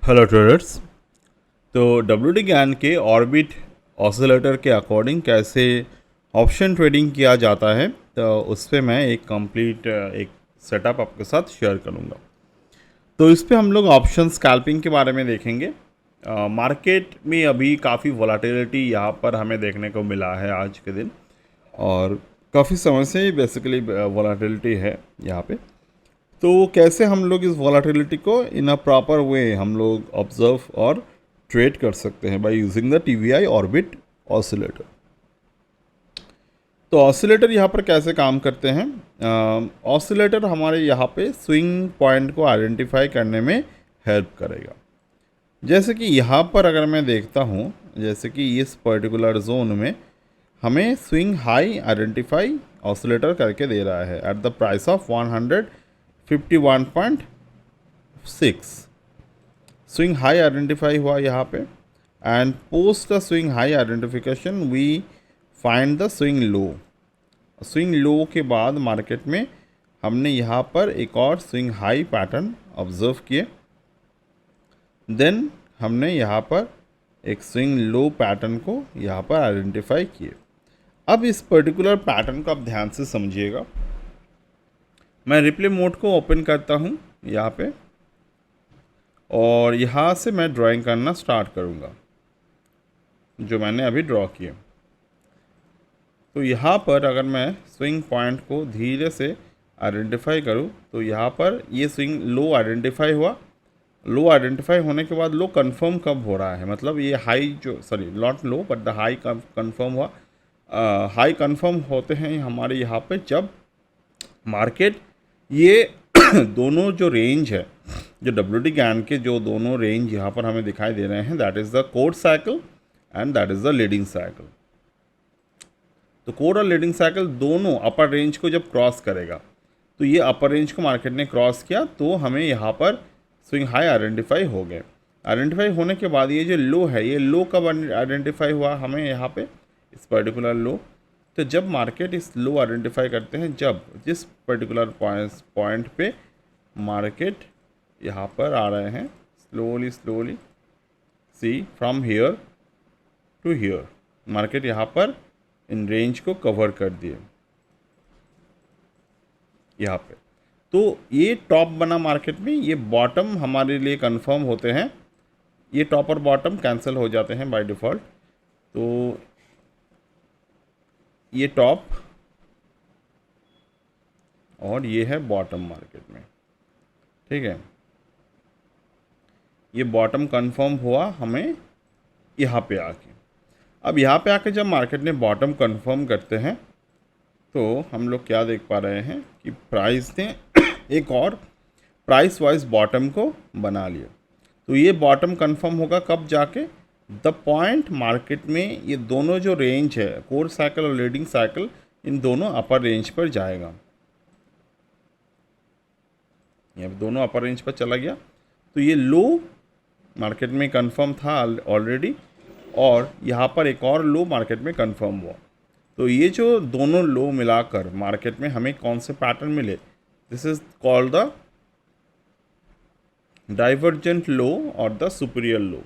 Hello traders. तो WT ज्ञान के ऑर्बिट ऑसिलेटर के अकॉर्डिंग कैसे ऑप्शन ट्रेडिंग किया जाता है, तो उस पर मैं एक कंप्लीट एक सेटअप आपके साथ शेयर करूंगा। तो इस पे हम लोग ऑप्शन स्कैल्पिंग के बारे में देखेंगे। मार्केट में अभी काफ़ी वोलाटिलिटी यहाँ पर हमें देखने को मिला है आज के दिन, और काफ़ी समय से बेसिकली वोलाटिलिटी है यहाँ पे। तो कैसे हम लोग इस वॉलेटिलिटी को इन अ प्रॉपर वे हम लोग ऑब्जर्व और ट्रेड कर सकते हैं by using the TVI orbit oscillator. तो ऑसिलेटर यहाँ पर कैसे काम करते हैं? ऑसिलेटर हमारे यहाँ पे स्विंग पॉइंट को आइडेंटिफाई करने में हेल्प करेगा। जैसे कि यहाँ पर अगर मैं देखता हूँ, जैसे कि इस पर्टिकुलर जोन में हमें स्विंग हाई आइडेंटिफाई ऑसिलेटर करके दे रहा है at the price of 151.6। Swing high identify हुआ यहाँ पे, and post the swing high identification we find the swing low. Swing low के बाद मार्केट में हमने यहाँ पर एक और स्विंग हाई पैटर्न ऑब्जर्व किए। देन हमने यहाँ पर एक स्विंग लो पैटर्न को यहाँ पर आइडेंटिफाई किए। अब इस पर्टिकुलर पैटर्न को आप ध्यान से समझिएगा। मैं रिप्ले मोड को ओपन करता हूँ यहाँ पे, और यहाँ से मैं ड्राइंग करना स्टार्ट करूँगा जो मैंने अभी ड्रॉ किए। तो यहाँ पर अगर मैं स्विंग पॉइंट को धीरे से आइडेंटिफाई करूँ, तो यहाँ पर ये स्विंग लो आइडेंटिफाई हुआ। लो आइडेंटिफाई होने के बाद लो कंफर्म कब हो रहा है, मतलब ये हाई जो not low but the high confirm हुआ। हाई कंफर्म होते हैं हमारे यहाँ पे जब मार्केट ये दोनों जो रेंज है, जो डब्ल्यूटी ज्ञान के जो दोनों रेंज यहाँ पर हमें दिखाई दे रहे हैं, that is the code cycle and that is the leading cycle. तो कोड और लीडिंग साइकिल दोनों अपर रेंज को जब क्रॉस करेगा, तो ये अपर रेंज को मार्केट ने क्रॉस किया, तो हमें यहाँ पर स्विंग हाई आइडेंटिफाई हो गए। आइडेंटिफाई होने के बाद ये जो लो है, ये लो कब आइडेंटिफाई हुआ हमें यहाँ पे, इस पर्टिकुलर लो। तो जब मार्केट इस लो आइडेंटिफाई करते हैं, जब जिस पर्टिकुलर पॉइंट पे मार्केट यहाँ पर आ रहे हैं, slowly see from here to here, market यहाँ पर इन रेंज को कवर कर दिए यहाँ पे। तो ये टॉप बना मार्केट में, ये बॉटम हमारे लिए कंफर्म होते हैं। ये टॉप और बॉटम कैंसिल हो जाते हैं बाय डिफ़ॉल्ट। तो ये टॉप और ये है बॉटम मार्केट में, ठीक है। ये बॉटम कंफर्म हुआ हमें यहाँ पे आके। अब यहाँ पे आके जब मार्केट ने बॉटम कंफर्म करते हैं, तो हम लोग क्या देख पा रहे हैं कि प्राइस ने एक और प्राइस वाइज बॉटम को बना लिया। तो ये बॉटम कंफर्म होगा कब जाके, द पॉइंट मार्केट में ये दोनों जो रेंज है, कोर साइकिल और लीडिंग साइकिल, इन दोनों अपर रेंज पर जाएगा। ये दोनों अपर रेंज पर चला गया, तो ये लो मार्केट में कंफर्म था ऑलरेडी, और यहाँ पर एक और लो मार्केट में कंफर्म हुआ। तो ये जो दोनों लो मिलाकर मार्केट में हमें कौन से पैटर्न मिले, this is called the divergent low और द सुपीरियर लो।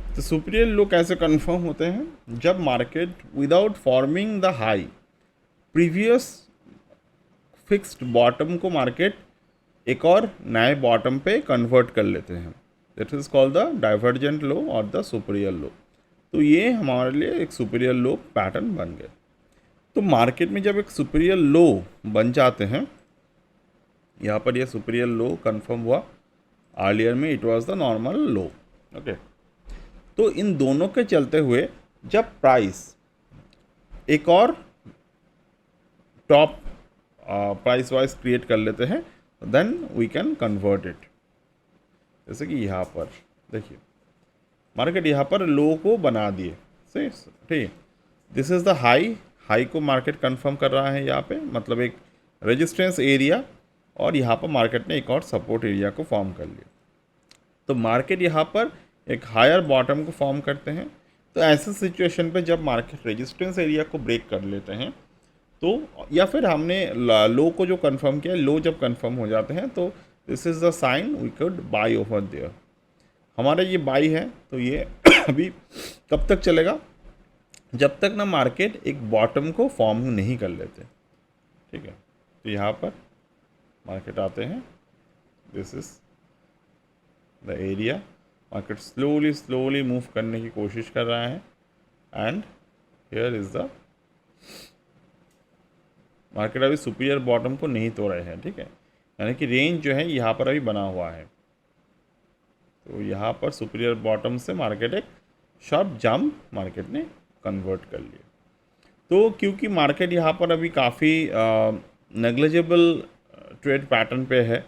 तो सुपीरियर लो कैसे कंफर्म होते हैं, जब market without forming the high previous fixed bottom को मार्केट एक और नए बॉटम पे कन्वर्ट कर लेते हैं, that is called the divergent low और द सुपीरियर लो। तो ये हमारे लिए एक सुपीरियर लो पैटर्न बन गए। तो मार्केट में जब एक सुपीरियर लो बन जाते हैं, यहाँ पर ये सुपीरियर लो कंफर्म हुआ, अर्लियर में it was the normal low, okay. तो इन दोनों के चलते हुए जब प्राइस एक और टॉप प्राइस वाइज क्रिएट कर लेते हैं, then we can convert it. जैसे कि यहाँ पर देखिए, मार्केट यहाँ पर लो को बना दिए, सही, ठीक। दिस इज़ द हाई को मार्केट कंफर्म कर रहा है यहाँ पे, मतलब एक रेजिस्टेंस एरिया, और यहाँ पर मार्केट ने एक और सपोर्ट एरिया को फॉर्म कर लिया। तो मार्केट यहाँ पर एक हायर बॉटम को फॉर्म करते हैं। तो ऐसे सिचुएशन पे जब मार्केट रेजिस्टेंस एरिया को ब्रेक कर लेते हैं, तो या फिर हमने लो को जो कंफर्म किया, लो जब कंफर्म हो जाते हैं, तो this is the sign we could buy over there. हमारा ये बाई है तो ये अभी कब तक चलेगा, जब तक ना मार्केट एक बॉटम को फॉर्म नहीं कर लेते। ठीक है, तो यहाँ पर मार्केट आते हैं, this is the area, market slowly move करने की कोशिश कर रहा है and here is the market अभी सुपीरियर बॉटम को नहीं तोड़ रहे हैं। ठीक है, यानी कि रेंज जो है यहाँ पर अभी बना हुआ है, तो यहाँ पर सुपीरियर बॉटम से मार्केट एक शार्प जंप मार्केट ने कन्वर्ट कर लिया। तो क्योंकि मार्केट यहाँ पर अभी काफ़ी नेग्लिजिबल ट्रेड पैटर्न पे है,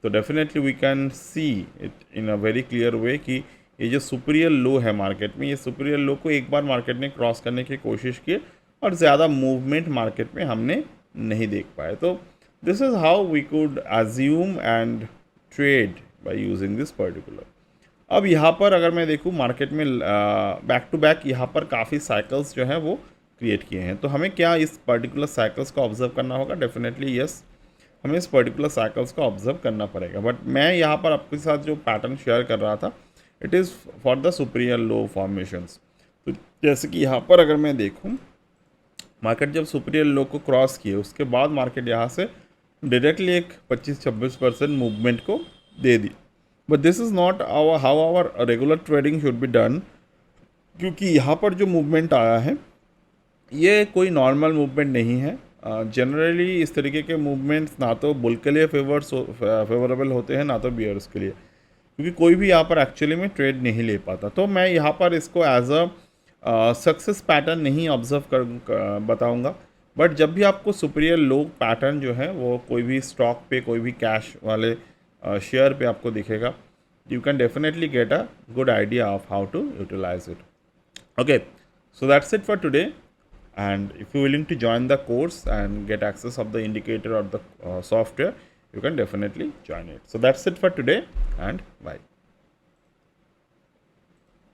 तो definitely we can see it in a very clear way कि ये जो सुपीरियर लो है मार्केट में, ये सुपीरियर लो को एक बार मार्केट ने क्रॉस करने की कोशिश की और ज़्यादा मूवमेंट मार्केट में हमने नहीं देख पाए। तो this is how we could assume and trade by using this particular. अब यहाँ पर अगर मैं देखूँ मार्केट में बैक टू बैक यहाँ पर काफ़ी साइकिल्स जो हैं वो क्रिएट किए हैं, तो हमें क्या इस पर्टिकुलर साइकिल्स को ऑब्जर्व करना होगा? डेफिनेटली यस, हमें इस पर्टिकुलर साइकिल्स को ऑब्जर्व करना पड़ेगा। बट मैं यहाँ पर आपके साथ जो पैटर्न शेयर कर रहा था, it is for the superior low formations. तो जैसे कि यहाँ पर अगर मैं देखूँ, मार्केट जब सुपीरियर लो को क्रॉस किए उसके बाद मार्केट यहाँ से डायरेक्टली एक 25-26% मूवमेंट को दे दी। But this is not our how our regular trading should be done, क्योंकि यहाँ पर जो मूवमेंट आया है ये कोई नॉर्मल मूवमेंट नहीं है। जनरली इस तरीके के मूवमेंट्स ना तो बुल के लिए फेवरेबल होते हैं ना तो बियर्स के लिए, क्योंकि कोई भी यहाँ पर एक्चुअली में ट्रेड नहीं ले पाता। तो मैं यहाँ पर इसको एज अ सक्सेस पैटर्न नहीं ऑब्जर्व बताऊँगा, बट जब भी आपको सुपीरियर लो पैटर्न जो है वो कोई भी स्टॉक पे, कोई भी कैश वाले शेयर पे आपको दिखेगा, you can definitely get a good idea of how to utilize it. Okay, so that's it for today, and if you're willing to join the course and get access of the indicator or the software, you can definitely join it. So that's it for today, and bye.